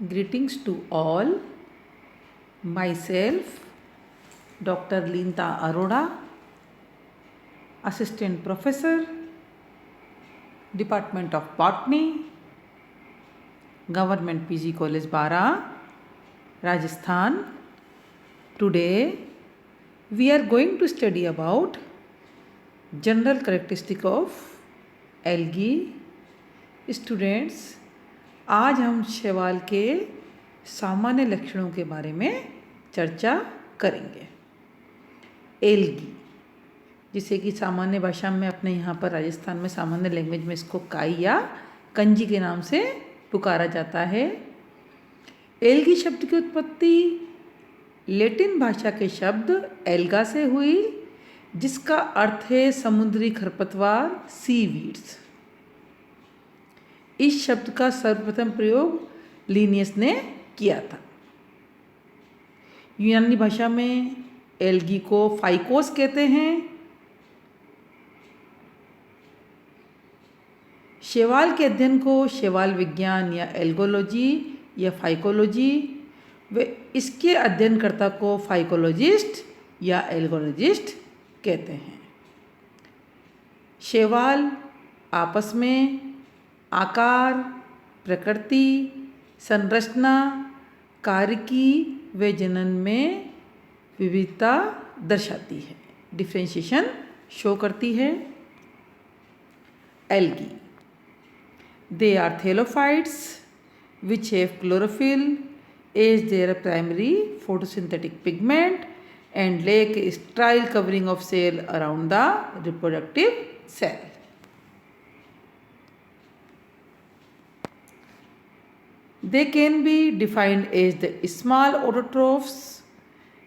Greetings to all. Myself, Dr. Linta Arora, Assistant Professor, Department of Botany, Government PG College Bara, Rajasthan. Today, we are going to study about general characteristic of algae. Students, आज हम शैवाल के सामान्य लक्षणों के बारे में चर्चा करेंगे। एल्गी, जिसे कि सामान्य भाषा में अपने यहाँ पर राजस्थान में सामान्य लैंग्वेज में इसको काई या कंजी के नाम से पुकारा जाता है। एल्गी शब्द की उत्पत्ति लैटिन भाषा के शब्द एल्गा से हुई, जिसका अर्थ है समुद्री खरपतवार, सीवीड्स। इस शब्द का सर्वप्रथम प्रयोग लिनियस ने किया था। यूनानी भाषा में एल्गी को फाइकोस कहते हैं। शैवाल के अध्ययन को शैवाल विज्ञान या एल्गोलॉजी या फाइकोलॉजी व इसके अध्ययनकर्ता को फाइकोलॉजिस्ट या एल्गोलॉजिस्ट कहते हैं। शैवाल आपस में आकार, प्रकृति, संरचना, कार्यकी व जनन में विविधता दर्शाती है, डिफ्रेंशिएशन शो करती है। Algae, they are thallophytes which have chlorophyll as their primary photosynthetic pigment and lack a sterile covering of cell around the reproductive cell. They can be defined as the small autotrophs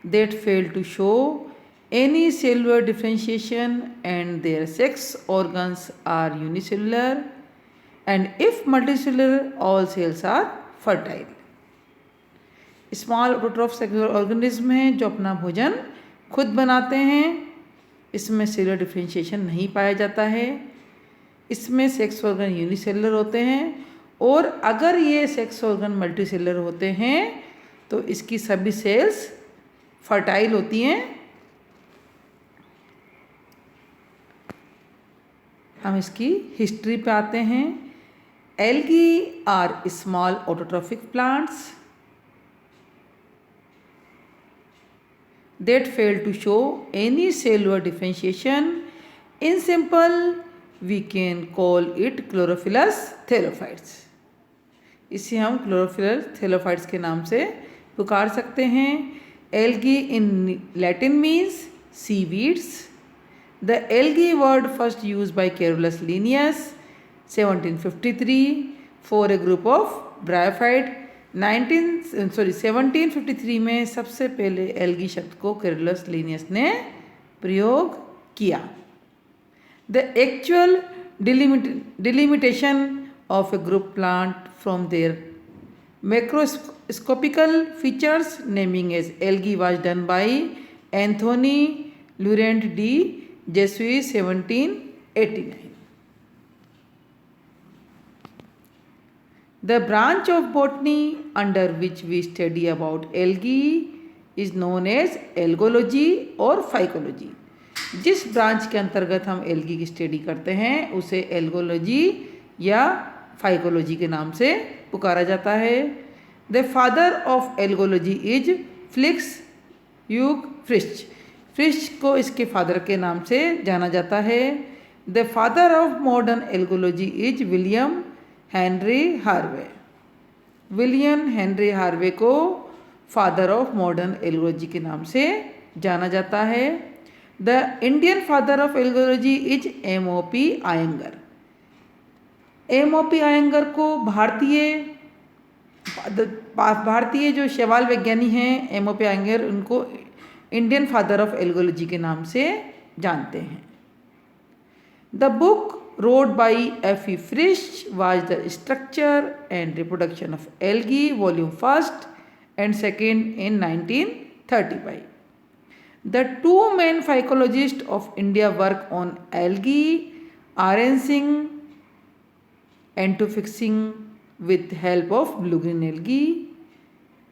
that fail to show any cellular differentiation and their sex organs are unicellular, and if multicellular, all cells are fertile. Small autotroph organism हैं जो अपना भोजन खुद बनाते हैं। इसमें cellular differentiation नहीं पाया जाता है। इसमें सेक्स ऑर्गन यूनिसेलुलर होते हैं, और अगर ये सेक्स ऑर्गन मल्टीसेलुलर होते हैं तो इसकी सभी सेल्स फर्टाइल होती हैं। हम इसकी हिस्ट्री पे आते हैं। Algae are small autotrophic plants that fail to show any cellular differentiation. In simple, we can call it chlorophyllous thallophytes. इसे हम chlorophyllous thallophytes के नाम से पुकार सकते हैं। Algae in Latin means seaweeds. The algae word first used by Carolus Linnaeus 1753 for a group of bryophyte। 1753 में सबसे पहले एल्गी शब्द को कैरोलस लिनियस ने प्रयोग किया। The actual delimitation of a group plant from their macroscopic features naming as algae was done by Anthony Laurent de Jussieu 1789। The branch of botany under which we study about algae is known as algology और phycology। जिस branch के अंतर्गत हम algae की study करते हैं उसे algology या फाइकोलॉजी के नाम से पुकारा जाता है। The father of algology is Felix Hugh Fritsch. Fritsch को इसके फादर के नाम से जाना जाता है। The father of modern algology is William Henry Harvey. William Henry Harvey को फादर ऑफ मॉडर्न एल्गोलॉजी के नाम से जाना जाता है। The Indian father of algology is MOP Iyengar. MOP Iyengar को भारतीय जो शैवाल वैज्ञानी हैं एमओपी आयंगर, उनको इंडियन फादर ऑफ एल्गोलॉजी के नाम से जानते हैं। The book wrote by F.E. Frisch was the structure and reproduction of algae, volume 1st and 2nd in 1935. The two main phycologists of India work on algae, Arendt Singh, Antofixing with help of blue-green algae.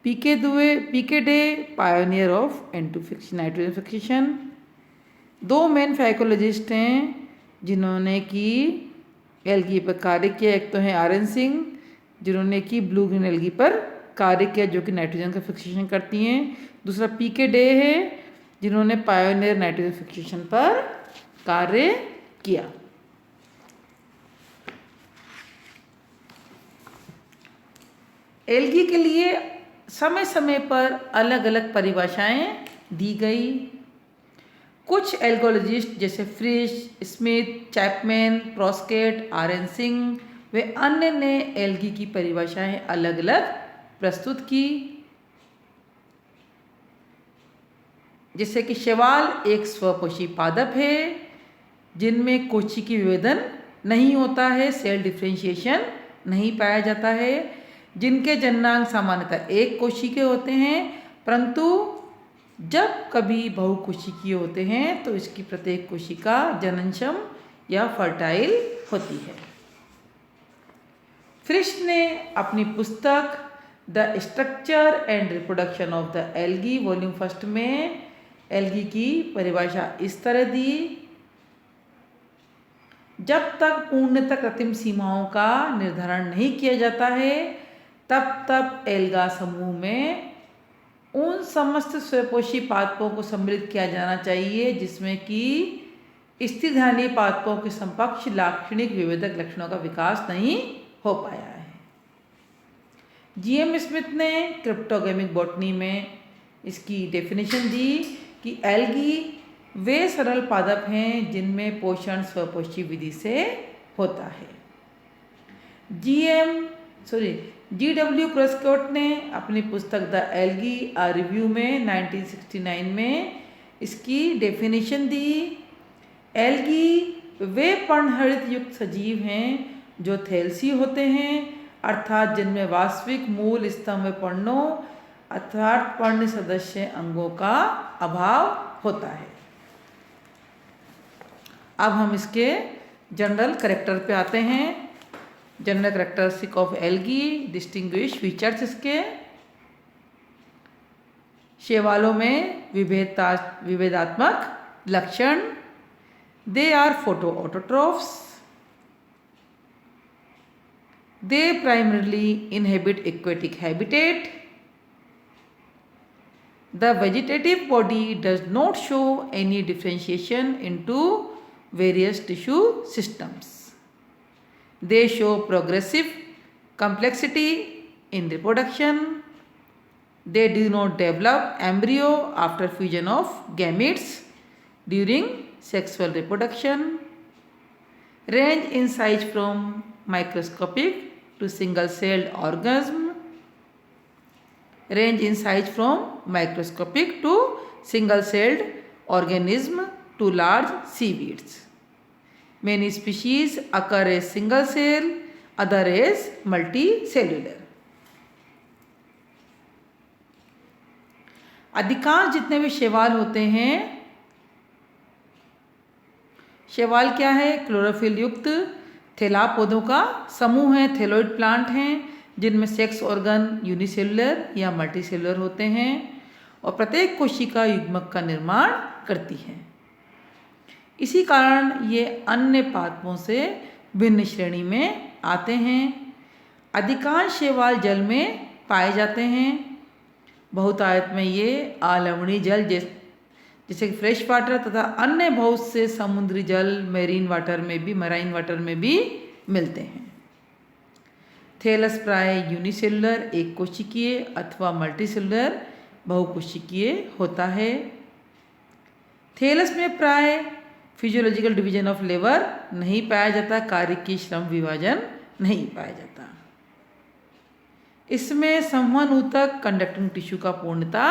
P K De pioneer of nitrogen fixation. दो main phycologists हैं जिन्होंने कि algae पर कार्य किया। एक तो हैं RN सिंह जिन्होंने कि ब्लू ग्रीन एल्गी पर कार्य किया जो कि नाइट्रोजन का फिक्सेशन करती हैं। दूसरा पीके डे है जिन्होंने पायोनियर नाइट्रोजन फिक्सेशन पर कार्य किया। एल्गी के लिए समय समय पर अलग अलग परिभाषाएं दी गई। कुछ एल्गोलॉजिस्ट जैसे फ्रिश, स्मिथ, चैपमैन, प्रोस्केट, RN सिंह वे अन्य ने एल्गी की परिभाषाएं अलग अलग प्रस्तुत की। जैसे कि शैवाल एक स्वपोषी पादप है जिनमें कोशिकीय विभेदन नहीं होता है, सेल डिफ्रेंशिएशन नहीं पाया जाता है, जिनके जननांग सामान्यतः एक कोशिकीय होते हैं, परंतु जब कभी बहुकोशिकीय होते हैं तो इसकी प्रत्येक कोशिका जननक्षम या फर्टाइल होती है। फ्रिश ने अपनी पुस्तक the structure and reproduction of the algae volume first में एल्गी की परिभाषा इस तरह दी। जब तक पूर्णतः कृत्रिम सीमाओं का निर्धारण नहीं किया जाता है तब तक एल्गा समूह में उन समस्त स्वपोषी पादपों को सम्मिलित किया जाना चाहिए जिसमें कि स्थिरधानी पादपों के समकक्ष लाक्षणिक विभेदक लक्षणों का विकास नहीं हो पाया है। GM स्मिथ ने क्रिप्टोगेमिक बॉटनी में इसकी डेफिनेशन दी कि एल्गी वे सरल पादप हैं जिनमें पोषण स्वपोषी विधि से होता है। GW प्रेस्कॉट ने अपनी पुस्तक द एल्गी अ रिव्यू में 1969 में इसकी डेफिनेशन दी। एल्गी वे पर्णहरित युक्त सजीव हैं जो थैलसी होते हैं, अर्थात जिनमें वास्तविक मूल स्तंभ पर्णों अर्थात पर्ण सदस्य अंगों का अभाव होता है। अब हम इसके जनरल कैरेक्टर पे आते हैं। General characteristic of algae, distinguish features इसके। शैवालों में विभेदात्मक लक्षण। They are photoautotrophs. They primarily inhabit aquatic habitat. The vegetative body does not show any differentiation into various tissue systems. They show progressive complexity in reproduction. They do not develop embryo after fusion of gametes during sexual reproduction. Range in size from microscopic to single-celled organism. Range in size from microscopic to single-celled organism to large seaweeds. Many species occur as single cell, other as multicellular. अधिकांश जितने भी शैवाल होते हैं, शैवाल क्या है? Chlorophyll युक्त थैला पौधों का समूह है, थैलोइड प्लांट हैं जिनमें सेक्स ऑर्गन यूनिसेलुलर या मल्टीसेलुलर होते हैं और प्रत्येक कोशिका युग्मक का निर्माण करती है। इसी कारण ये अन्य पादपों से भिन्न श्रेणी में आते हैं। अधिकांश शैवाल जल में पाए जाते हैं। बहुतायत में ये अलवणीय जल जैसे कि फ्रेश वाटर तथा अन्य बहुत से समुद्री जल मरीन वाटर में भी मिलते हैं। थैलस प्राय यूनिसेलुलर एक कोशिकीय अथवा मल्टीसेलुलर बहुकोशिकीय होता है। थैलस में प्राय फिजियोलॉजिकल डिवीजन ऑफ लेबर नहीं पाया जाता, कार्य की श्रम विभाजन नहीं पाया जाता। इसमें संवहन ऊतक कंडक्टिंग टिश्यू का पूर्णता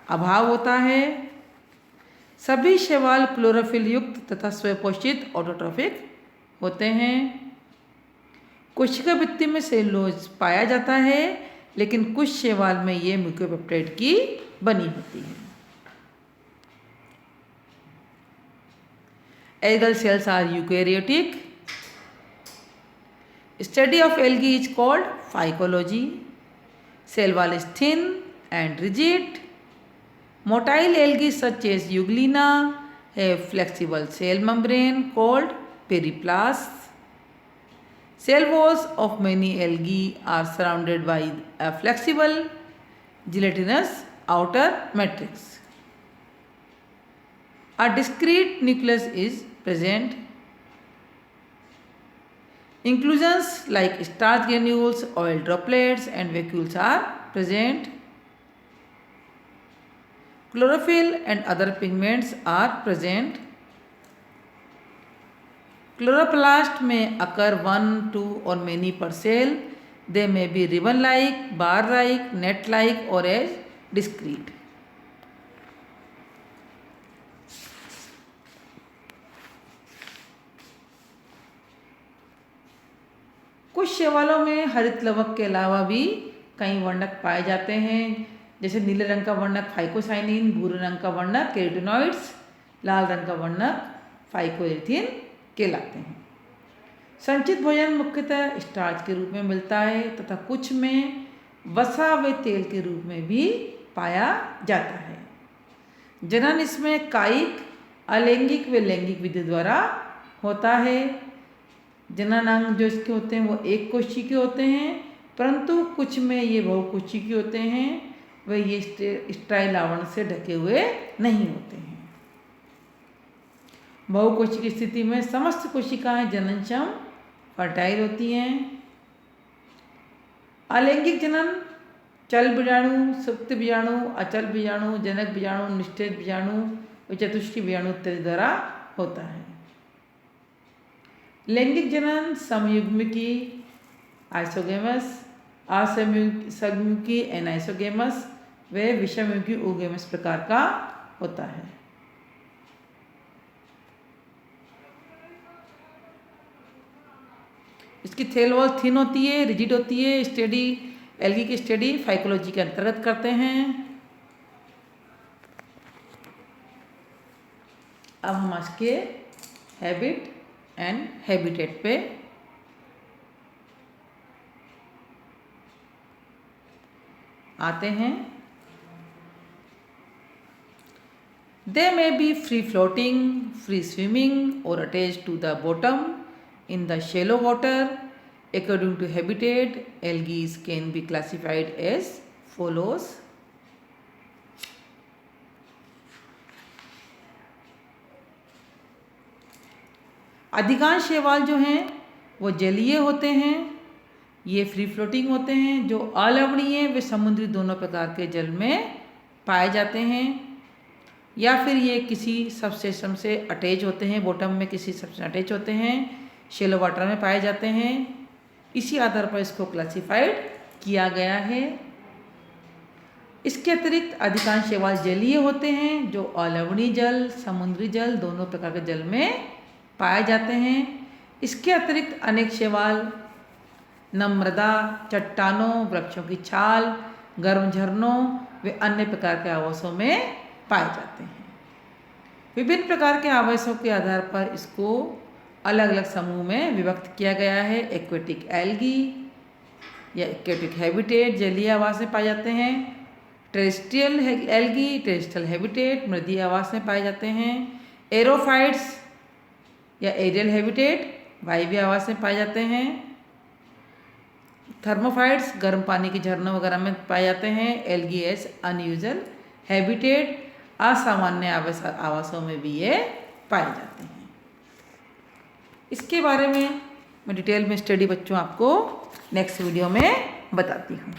अभाव होता है। सभी शैवाल क्लोरोफिल युक्त तथा स्वपोषित ऑटोट्रोफिक होते हैं। कोशिका भित्ति में सेलुलोज पाया जाता है, लेकिन कुछ शैवाल में ये म्यूकोपेप्टाइड की बनी होती है। Algal cells are eukaryotic. Study of algae is called phycology. Cell wall is thin and rigid. Motile algae such as Euglena have flexible cell membrane called periplast. Cell walls of many algae are surrounded by a flexible gelatinous outer matrix. A discrete nucleus is present. Inclusions like starch granules, oil droplets and vacuoles are present. Chlorophyll and other pigments are present. Chloroplast may occur 1, 2 or many per cell. They may be ribbon-like, bar-like, net-like or as discrete. कुछ शैवालों में हरित लवक के अलावा भी कई वर्णक पाए जाते हैं, जैसे नीले रंग का वर्णक फाइकोसाइनिन, भूरे रंग का वर्णक कैरोटीनॉइड्स, लाल रंग का वर्णक फाइकोएरिथ्रिन कहलाते हैं। संचित भोजन मुख्यतः स्टार्च के रूप में मिलता है तथा कुछ में वसा व तेल के रूप में भी पाया जाता है। जनन इसमें कायिक, अलैंगिक व लैंगिक विधि द्वारा होता है। जनन अंग जो इसके होते हैं वो एक कोशिकी के होते हैं, परंतु कुछ में ये बहुकोशिकी होते हैं, वे ये स्टाइल आवरण से ढके हुए नहीं होते हैं। बहुकोशिकी की स्थिति में समस्त कोशिकाएं जननक्षम फर्टाइल होती हैं। अलैंगिक जनन चल बीजाणु, सुप्त बीजाणु, अचल बीजाणु, जनक बीजाणु, निषेध बीजाणु व चतुष्की बीजाणु इत्यादि द्वारा होता है। लैंगिक जनन समयुग्मकी आइसोगेमस, असमयुग्मकी एनाइसोगेमस व विषमयुग्मी ओगेमस प्रकार का होता है। इसकी सेल वॉल थिन होती है, रिजिड होती है। स्टडी एल्गी की स्टडी फाइकोलॉजी के अंतर्गत करते हैं। अब हम आज के हैबिट एंड हैबिटेट पे आते हैं। They may be free floating, free swimming और attach to the bottom in the shallow water. According to habitat, algae can be classified as follows. अधिकांश शैवाल जो हैं वो जलीय होते हैं, ये फ्री फ्लोटिंग होते हैं। जो अलवणीय वे समुद्री दोनों प्रकार के जल में पाए जाते हैं, या फिर ये किसी सबसिस्टम से अटैच होते हैं, बॉटम में किसी सबसे अटैच होते हैं, शैलो वाटर में पाए जाते हैं। इसी आधार पर इसको क्लासिफाइड किया गया है। इसके अतिरिक्त अधिकांश शैवाल जलीय होते हैं, जो अलवणीय जल, समुद्री जल दोनों प्रकार के जल में पाए जाते हैं। इसके अतिरिक्त अनेक शैवाल नम्रदा, चट्टानों, वृक्षों की छाल, गर्म झरनों व अन्य प्रकार के आवासों में पाए जाते हैं। विभिन्न प्रकार के आवासों के आधार पर इसको अलग अलग समूह में विभक्त किया गया है। एक्वेटिक एल्गी या एक्वेटिक हैबिटेट जलीय आवास में पाए जाते हैं। टेरेस्ट्रियल एल्गी टेरेस्ट्रियल हैबिटेट मृदीय आवास में पाए जाते हैं। एरोफाइट्स या एरियल हैबिटेट वायवीय आवास में पाए जाते हैं। थर्मोफाइट्स गर्म पानी के झरनों वगैरह में पाए जाते हैं। एल्गी एस अनयूजुअल हैबिटेट असामान्य आवासों में भी ये पाए जाते हैं। इसके बारे में मैं डिटेल में स्टडी बच्चों आपको नेक्स्ट वीडियो में बताती हूँ।